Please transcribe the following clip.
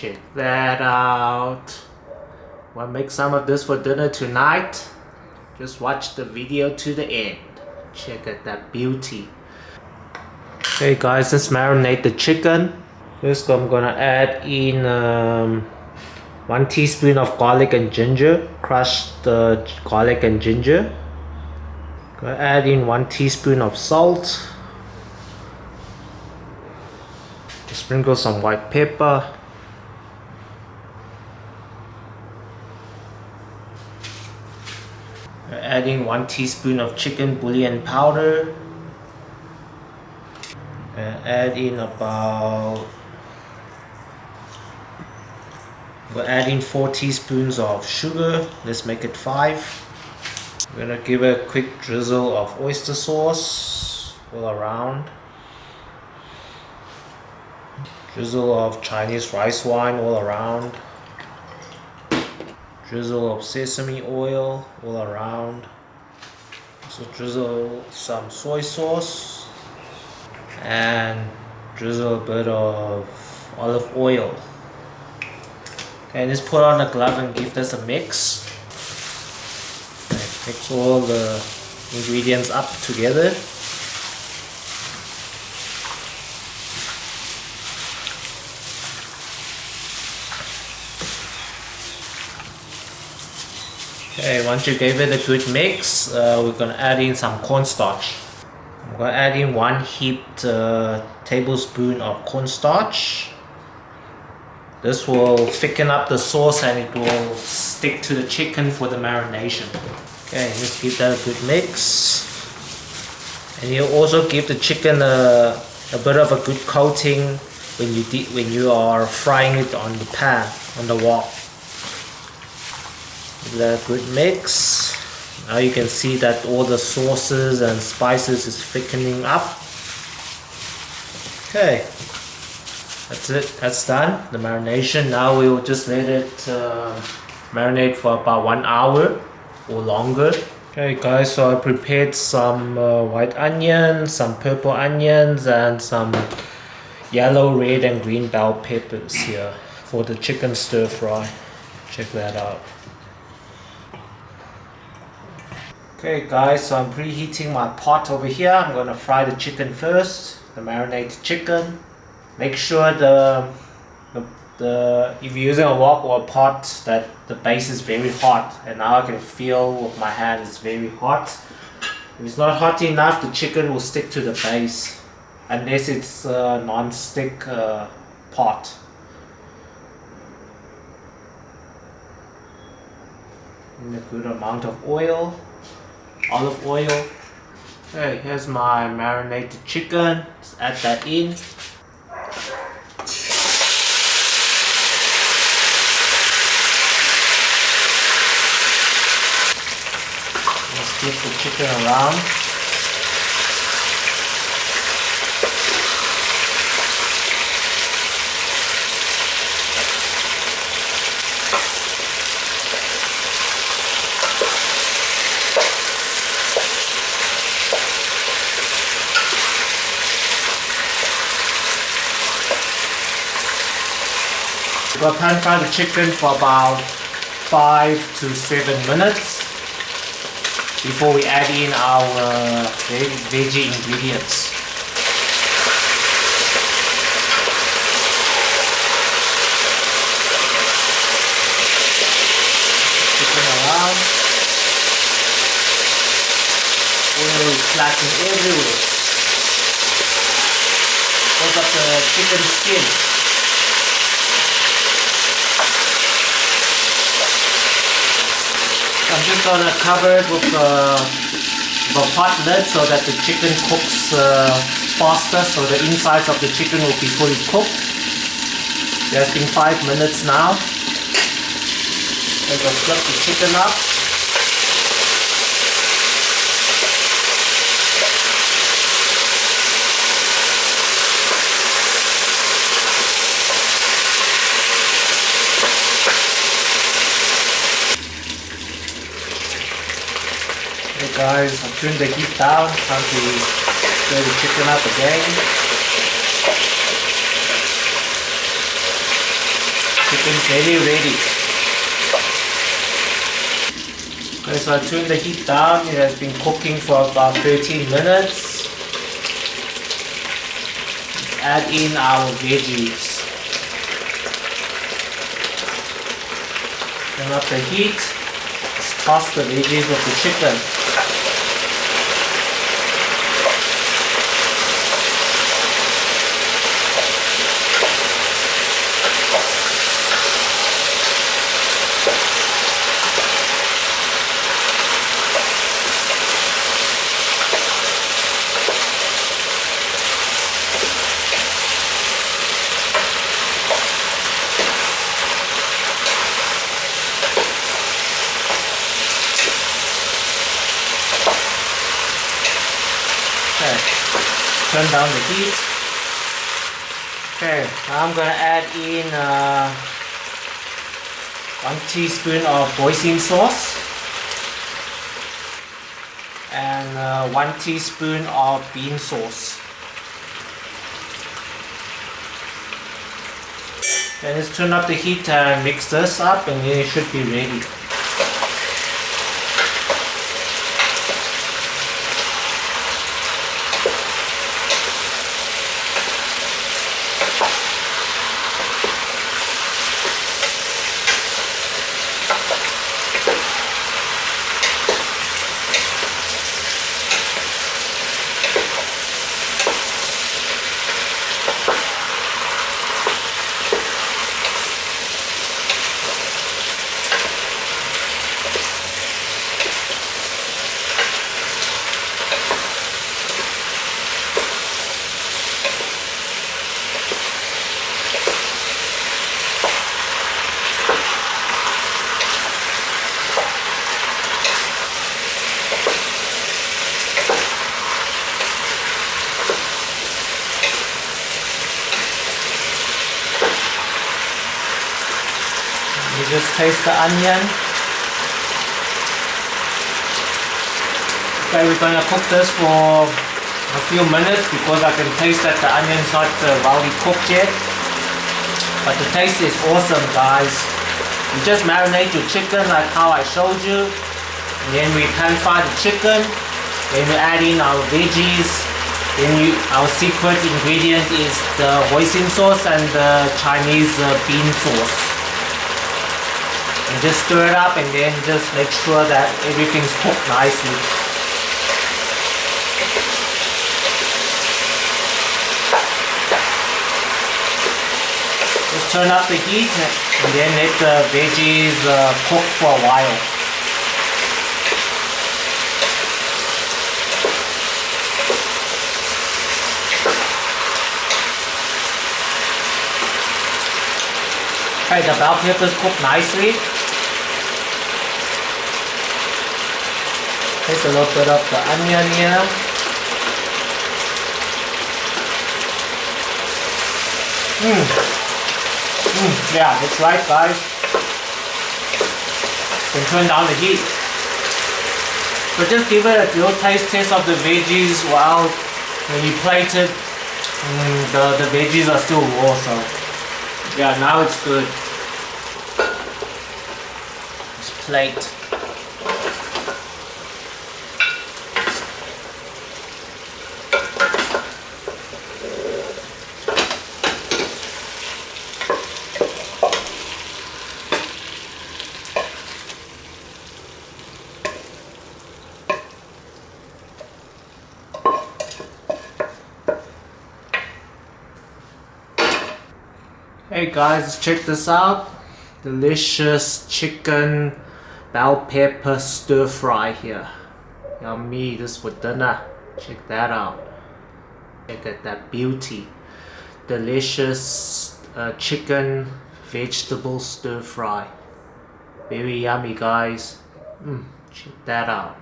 Check that out. Want to make some of this for dinner tonight? Just watch the video to the end. Check out that beauty. Okay guys, let's marinate the chicken. First I'm gonna add in 1 teaspoon of garlic and ginger. Crush the garlic and ginger. Gonna add in 1 teaspoon of salt. Sprinkle some white pepper. Add in 1 teaspoon of chicken bouillon powder. And add in we'll add in 4 teaspoons of sugar. Let's make it 5. We're gonna give a quick drizzle of oyster sauce all around. Drizzle of Chinese rice wine all around. Drizzle of sesame oil all around. So drizzle some soy sauce and drizzle a bit of olive oil. Okay, let's put on a glove and give this a mix. Okay, mix all the ingredients up together. Okay, once you gave it a good mix, we're gonna add in some cornstarch. I'm gonna add in 1 heaped tablespoon of cornstarch. This will thicken up the sauce and it will stick to the chicken for the marination. Okay, let's give that a good mix. And you also give the chicken a bit of a good coating when you are frying it on the pan, on the wok. Give that a good mix. Now you can see that all the sauces and spices is thickening up. Okay, that's it, that's done, the marination. Now we will just let it marinate for about 1 hour or longer. Okay guys, so I prepared some white onions, some purple onions and some yellow, red and green bell peppers here for the chicken stir fry. Check that out. Okay guys, so I'm preheating my pot over here. I'm gonna fry the chicken first, the marinated chicken. Make sure if you're using a wok or a pot that the base is very hot, and now I can feel with my hand it's very hot. If it's not hot enough, the chicken will stick to the base unless it's a non-stick pot. And a good amount of oil. Olive oil. Okay, here's my marinated chicken. Let's add that in. Let's flip the chicken around. We'll pan fry the chicken for about 5 to 7 minutes before we add in our veggie ingredients. Chicken around. Oil is splashing everywhere because of the chicken skin. I'm just going to cover it with a pot lid so that the chicken cooks faster, so the insides of the chicken will be fully cooked. It has been 5 minutes now. I'm going to flip the chicken up. Okay guys, I've turned the heat down. Time to stir the chicken up again. chicken's nearly ready. Okay, so I turned the heat down. It has been cooking for about 13 minutes. Add in our veggies. Turn up the heat. Let's toss the veggies of the chicken. Turn down the heat. Okay, now I'm gonna add in 1 teaspoon of hoisin sauce and 1 teaspoon of bean sauce. Then let's turn up the heat and mix this up, and then it should be ready. You just taste the onion. Okay, we're going to cook this for a few minutes because I can taste that the onion's not well cooked yet. But the taste is awesome, guys. You just marinate your chicken like how I showed you. And then we pan fry the chicken. Then we add in our veggies. Then our secret ingredient is the hoisin sauce and the Chinese bean sauce. And just stir it up and then just make sure that everything's cooked nicely. Just turn up the heat and then let the veggies cook for a while. Okay, the bell peppers cooked nicely. Taste a little bit of the onion here. Yeah, that's right, guys. Then turn down the heat. So just give it a little taste of the veggies while when you plate it. The veggies are still raw, so yeah, now it's good. Just plate. Hey guys, check this out. Delicious chicken bell pepper stir fry here. Yummy, this for dinner. Check that out. Check out that beauty. Delicious chicken vegetable stir fry. Very yummy, guys. Check that out.